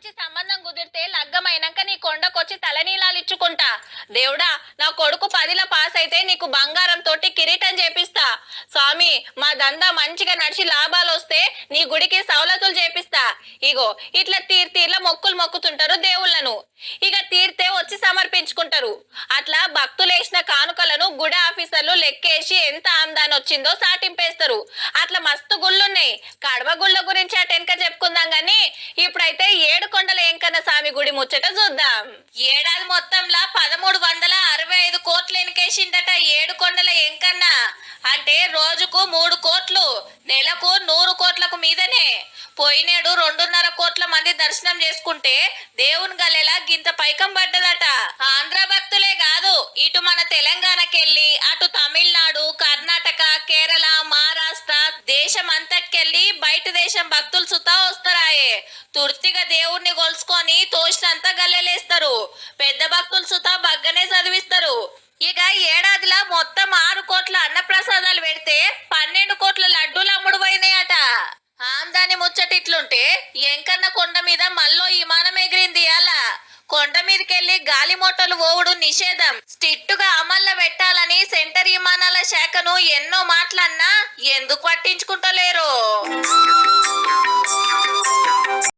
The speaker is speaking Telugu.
మంచి సంబంధం కుదిరితే లగ్గమైనాక నీ కొండకొచ్చి తలనీలాలు ఇచ్చుకుంటా. దేవుడా, నా కొడుకు 10ల పాస్ అయితే నీకు బంగారం తోటి కిరీటం చేపిస్తా. స్వామి, మా దందా మంచిగా నడిచి లాభాలు వస్తే నీ గుడికి సౌలతులు చేపిస్తా. ఇగో ఇట్లా తీర్ల మొక్కులు మొక్కుతుంటారు దేవుళ్ళను. ఇక తీర్తే వచ్చి సమర్పించుకుంటారు. అట్లా భక్తులు వేసిన కానుకలను గుడి ఆఫీసర్లు లెక్కేసి ఎంత ఆమ్దాని వచ్చిందో సాటింపేస్తారు. అట్లా మస్తు గుళ్ళున్నాయి. కడవ గుళ్ళ గురించి అటెనక చెప్పుకుందాం గాని ఇప్పుడైతే 7 కొండల ఎంకన్న స్వామి గుడి ముచ్చట చూద్దాం. ఏడాది మొత్తంలో 1365 కోట్లు ఎనికేసిందట 7 కొండల ఎంకన్న. అంటే రోజుకు 3 కోట్లు, నెలకు 100 కోట్లకు మీదనే. పోయినేడు 2.5 కోట్ల మంది దర్శనం చేసుకుంటే దేవుని గల్లెలా గింత పైకం పడ్డదట. ఆంధ్ర భక్తులే కాదు, ఇటు మన తెలంగాణకెళ్ళి అటు తమిళనాడు, కర్ణాటక, కేరళ, మహారాష్ట్ర దేశం అంతటికెళ్ళి బయట దేశం భక్తులు సుతా వస్తారాయే. తుర్తిగా దేవుణ్ణి కొలుసుకొని తోసినంత గల్లెలేస్తారు. పెద్ద భక్తులు సుతా బగ్గనే చదివిస్తారు. ఇక ఏడాదిలా మొత్తం 6 కోట్ల అన్నప్రసాదాలు పెడితే 12 కోట్ల లడ్డూలు అమ్ముడు పోయినాయట. ఆమ్దాని ముచ్చట ఇట్లుంటే ఎంకన్న కొండ మీద మళ్ళీ విమానం ఎగిరింది. అలా కొండ మీదకెళ్లి గాలి మోటలు ఓవుడు నిషేధం స్ట్రిక్టుగా అమల్లో పెట్టాలని సెంటర్ విమానాల శాఖను ఎన్నో మాటలన్నా ఎందుకు పట్టించుకుంటలేరు.